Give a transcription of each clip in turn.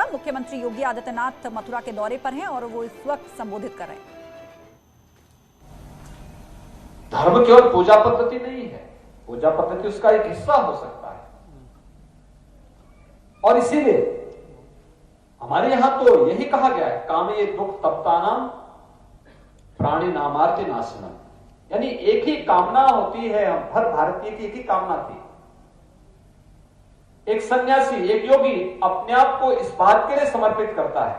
कार्यक्रम। मुख्यमंत्री योगी आदित्यनाथ मथुरा के दौरे पर हैं और वो इस वक्त संबोधित कर रहे हैं। धर्म केवल पूजा पद्धति नहीं है, पूजा पद्धति उसका एक हिस्सा हो सकता है। और इसीलिए हमारे यहां तो यही कहा गया है, कामे दुख तप्तानाम प्राणी नामार्थ नाशनम, यानी एक ही कामना होती है। हम हर भारतीय की एक ही कामना थी। एक सन्यासी, एक योगी अपने आप को इस बात के लिए समर्पित करता है,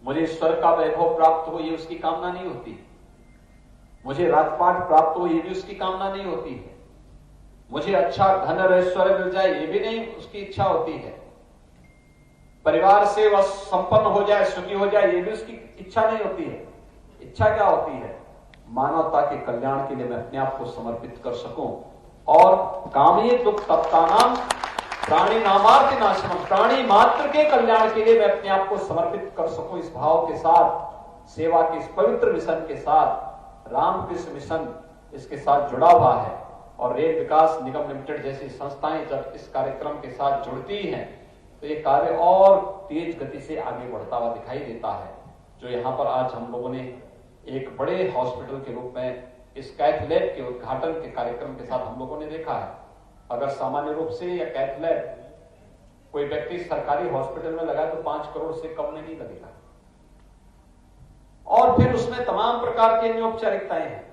मुझे ईश्वर का वैभव प्राप्त हो, ये उसकी कामना नहीं होती। मुझे राजपाट प्राप्त हो, ये भी उसकी कामना नहीं होती है। मुझे अच्छा धन और ऐश्वर्य मिल जाए, ये भी नहीं उसकी इच्छा होती है। परिवार से वह संपन्न हो जाए, सुखी हो जाए, ये भी उसकी इच्छा नहीं होती है। इच्छा क्या होती है? मानवता के कल्याण के लिए मैं अपने आप को समर्पित कर सकूं। और कामी दुख तप्तानाम प्राणी नामार्थ नाशनम, प्राणी मात्र के कल्याण के लिए मैं अपने आप को समर्पित कर सकूं, इस भाव के साथ, सेवा के इस पवित्र मिशन के साथ, रामकृष्ण मिशन इसके साथ जुड़ा हुआ है। और रेल विकास निगम लिमिटेड जैसी संस्थाएं जब इस कार्यक्रम के साथ जुड़ती हैं तो ये कार्य और तेज गति से आगे बढ़ता हुआ दिखाई देता है। जो यहाँ पर आज हम लोगों ने एक बड़े हॉस्पिटल के रूप में इस कैथ लैब के उद्घाटन के कार्यक्रम के साथ हम लोगों ने देखा है। अगर सामान्य रूप से या कैथ लैब कोई व्यक्ति सरकारी हॉस्पिटल में लगाए तो 5 करोड़ से कम नहीं लगेगा। और फिर उसमें तमाम प्रकार की अन्य औपचारिकताएं हैं।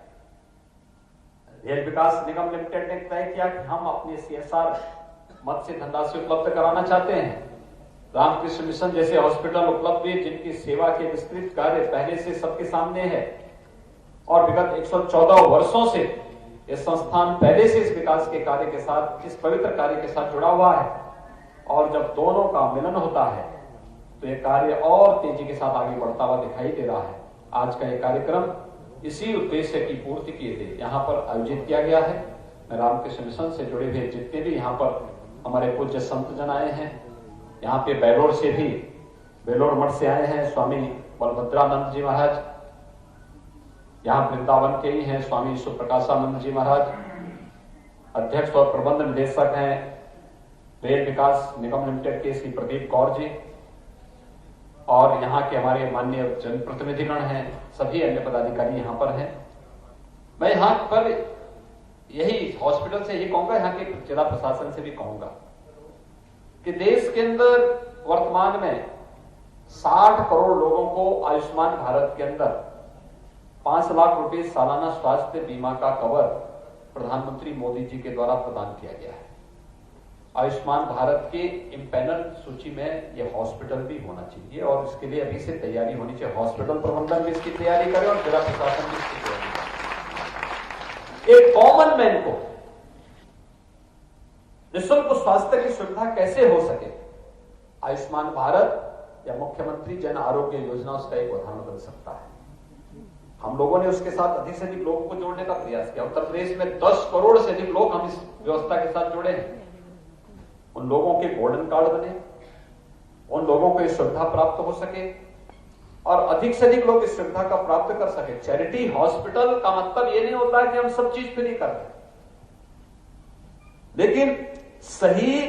रेल विकास निगम लिमिटेड ने तय किया कि हम अपने CSR मद से धनराशि उपलब्ध कराना चाहते हैं। रामकृष्ण मिशन जैसे हॉस्पिटल उपलब्ध हुए जिनकी सेवा के विस्तृत कार्य पहले से सबके सामने है और विगत 114 वर्षों से यह संस्थान पहले से इस विकास के कार्य के साथ, इस पवित्र कार्य के साथ जुड़ा हुआ है। और जब दोनों का मिलन होता है तो यह कार्य और तेजी के साथ आगे बढ़ता हुआ दिखाई दे रहा है। आज का यह कार्यक्रम इसी उद्देश्य की पूर्ति के लिए यहाँ पर आयोजित किया गया है। मैं रामकृष्ण मिशन से जुड़े हुए जितने भी यहाँ पर हमारे पूज्य संत जन आए हैं, यहाँ पे बेलोर से भी, बेलोर मठ से आए हैं स्वामी बलभद्रानंद जी महाराज, यहाँ वृंदावन के ही हैं स्वामी सुप्रकाशानंद जी महाराज, अध्यक्ष और प्रबंध निदेशक हैं रेल विकास निगम लिमिटेड के श्री प्रदीप कौर जी, और यहाँ के हमारे माननीय जनप्रतिनिधिगण हैं, सभी अन्य पदाधिकारी यहाँ पर हैं। मैं यहाँ पर यही हॉस्पिटल से यही कहूंगा, यहाँ के जिला प्रशासन से भी कहूंगा कि देश के अंदर वर्तमान में 60 करोड़ लोगों को आयुष्मान भारत के अंदर 5 लाख रुपए सालाना स्वास्थ्य बीमा का कवर प्रधानमंत्री मोदी जी के द्वारा प्रदान किया गया है। आयुष्मान भारत के इम्पैनल सूची में यह हॉस्पिटल भी होना चाहिए और इसके लिए अभी से तैयारी होनी चाहिए। हॉस्पिटल प्रबंधन भी इसकी तैयारी करे और जिला प्रशासन भी इसकी तैयारी करे। एक कॉमन मैन को निःशुल्क स्वास्थ्य की सुविधा कैसे हो सके, आयुष्मान भारत या मुख्यमंत्री जन आरोग्य योजना उसका एक उदाहरण बन सकता है। हम लोगों ने उसके साथ अधिक से अधिक लोगों को जोड़ने का प्रयास किया। उत्तर प्रदेश में 10 करोड़ से अधिक लोग हम इस व्यवस्था के साथ जुड़े हैं। उन लोगों के गोल्डन कार्ड बने, उन लोगों को इस सुविधा प्राप्त हो सके और अधिक से अधिक लोग इस सुविधा का प्राप्त कर सके। चैरिटी हॉस्पिटल का मतलब ये नहीं होता है कि हम सब चीज फ्री कर रहे हैं, लेकिन सही,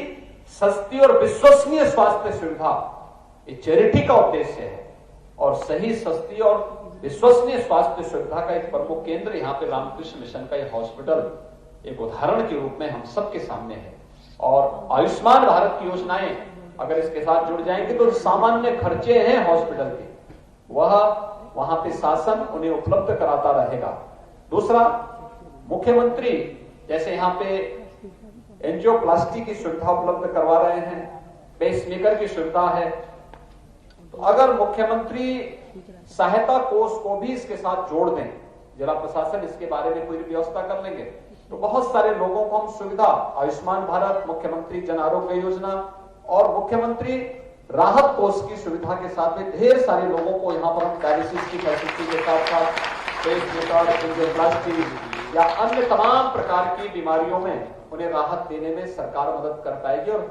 सस्ती और विश्वसनीय स्वास्थ्य सुविधा ये चैरिटी का उद्देश्य है। और सही, सस्ती और विश्वसनीय स्वास्थ्य सुविधा का एक प्रमुख केंद्र यहाँ पे रामकृष्ण मिशन का यह हॉस्पिटल एक उदाहरण के रूप में हम सबके सामने है। और आयुष्मान भारत की योजनाएं अगर इसके साथ जुड़ जाएंगे तो सामान्य खर्चे हैं हॉस्पिटल के, वह वहां पे शासन उन्हें उपलब्ध कराता रहेगा। दूसरा, मुख्यमंत्री जैसे यहाँ पे एंजियोप्लास्टी की सुविधा उपलब्ध करवा रहे हैं, पेसमेकर की सुविधा है, तो अगर मुख्यमंत्री सहायता कोष को भी इसके साथ जोड़ दें, जिला प्रशासन इसके बारे में कोई व्यवस्था कर लेंगे, तो बहुत सारे लोगों को हम सुविधा, आयुष्मान भारत, मुख्यमंत्री जन आरोग्य योजना और मुख्यमंत्री राहत कोष की सुविधा के साथ में ढेर सारे लोगों को यहाँ पर हम डायलिसिस की फैसिलिटी के साथ साथ पेसमेकर, एंजियोप्लास्टी या अन्य तमाम प्रकार की बीमारियों में उन्हें राहत देने में सरकार मदद कर पाएगी। और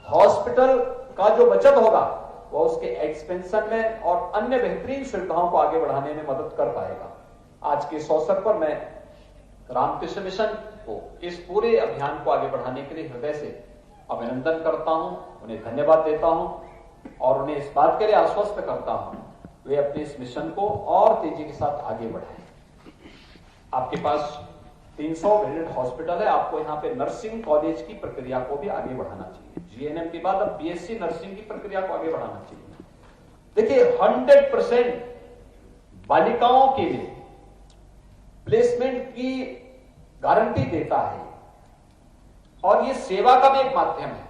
हॉस्पिटल का जो बचत होगा वो उसके एक्सपेंशन में और अन्य बेहतरीन सुविधाओं को आगे बढ़ाने में मदद कर पाएगा। आज के इस अवसर पर मैं रामकृष्ण मिशन को इस पूरे अभियान को आगे बढ़ाने के लिए हृदय से अभिनंदन करता हूं, उन्हें धन्यवाद देता हूं। और उन्हें इस बात के लिए आश्वस्त करता हूं वे अपने इस मिशन को और तेजी के साथ आगे बढ़ाएं। आपके पास 300 बेडेड हॉस्पिटल है, आपको यहां पे नर्सिंग कॉलेज की प्रक्रिया को भी आगे बढ़ाना चाहिए। जीएनएम के बाद अब बीएससी नर्सिंग की प्रक्रिया को आगे बढ़ाना चाहिए। देखिए 100% बालिकाओं के लिए प्लेसमेंट की गारंटी देता है और ये सेवा का भी एक माध्यम है।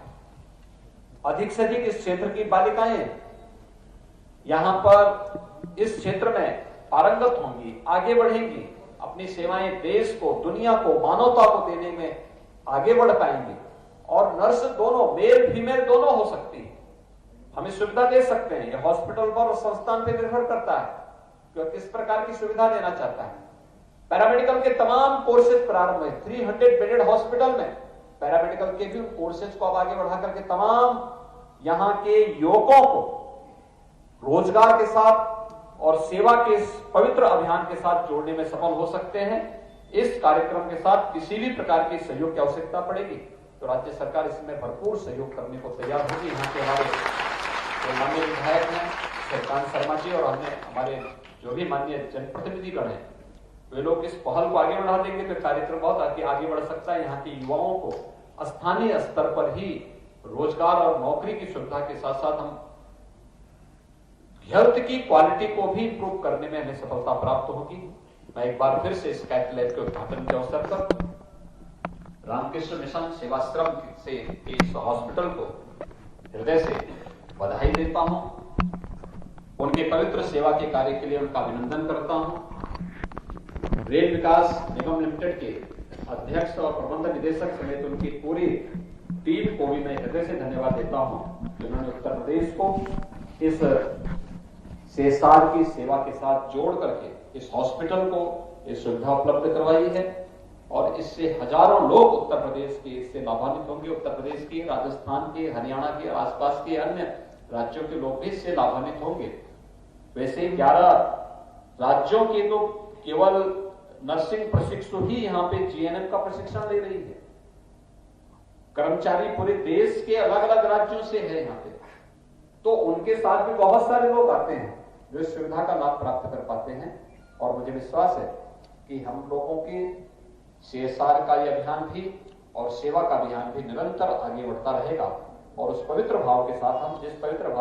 अधिक से अधिक इस क्षेत्र की बालिकाएं यहां पर इस क्षेत्र में पारंगत होंगी, आगे बढ़ेंगी, अपनी सेवाएं देश को, दुनिया को, मानवता को देने में आगे बढ़ पाएंगे। और नर्स दोनों, मेल फीमेल दोनों हो सकती है, हमें सुविधा दे सकते हैं। यह हॉस्पिटल पर और संस्थान पर निर्भर करता है कि किस प्रकार की सुविधा देना चाहता है। पैरामेडिकल के तमाम कोर्सेज प्रारंभ है। 300 बेडेड हॉस्पिटल में पैरामेडिकल के भी कोर्सेज को अब आगे बढ़ा करके तमाम यहां के युवकों को रोजगार के साथ और सेवा के इस पवित्र अभियान के साथ जोड़ने में सफल हो सकते हैं। इस कार्यक्रम के साथ किसी भी प्रकार के सहयोग की आवश्यकता पड़ेगी तो राज्य सरकार इसमें भरपूर सहयोग करने को तैयार होगी। यहाँ के हमारे जो माननीय विधायक हैं श्रीकांत शर्मा जी और हमारे जो भी माननीय जनप्रतिनिधिगण हैं, वे लोग इस पहल को आगे बढ़ा देंगे तो कार्यक्रम बहुत आगे बढ़ सकता है। यहाँ के युवाओं को स्थानीय स्तर पर ही रोजगार और नौकरी की सुविधा के साथ साथ हम हेल्थ की क्वालिटी को भी इंप्रूव करने में हमें सफलता प्राप्त होगी। मैं एक बार फिर से इस कैथ लैब के उद्घाटन के अवसर पर रामकृष्ण मिशन सेवाश्रम से इस हॉस्पिटल को हृदय से बधाई देता हूं, उनके पवित्र सेवा के कार्य के लिए उनका अभिनंदन करता हूं। रेल विकास निगम लिमिटेड के अध्यक्ष और प्रबंध निदेशक समेत उनकी पूरी टीम को भी मैं हृदय से धन्यवाद देता हूं जिन्होंने उत्तर प्रदेश को इस सीएसआर की सेवा के साथ जोड़ करके इस हॉस्पिटल को ये सुविधा उपलब्ध करवाई है और इससे हजारों लोग उत्तर प्रदेश के इससे लाभान्वित होंगे। उत्तर प्रदेश के, राजस्थान के, हरियाणा के, आसपास के अन्य राज्यों के लोग भी इससे लाभान्वित होंगे। वैसे 11 राज्यों के तो केवल नर्सिंग प्रशिक्षु ही यहाँ पे जीएनएम का प्रशिक्षण ले रही है। कर्मचारी पूरे देश के अलग अलग राज्यों से है यहाँ पे, तो उनके साथ भी बहुत सारे लोग आते हैं जो इस सुविधा का लाभ प्राप्त कर पाते हैं। और मुझे विश्वास है कि हम लोगों के सीएसआर का यह अभियान भी और सेवा का अभियान भी निरंतर आगे बढ़ता रहेगा और उस पवित्र भाव के साथ हम जिस पवित्र भाव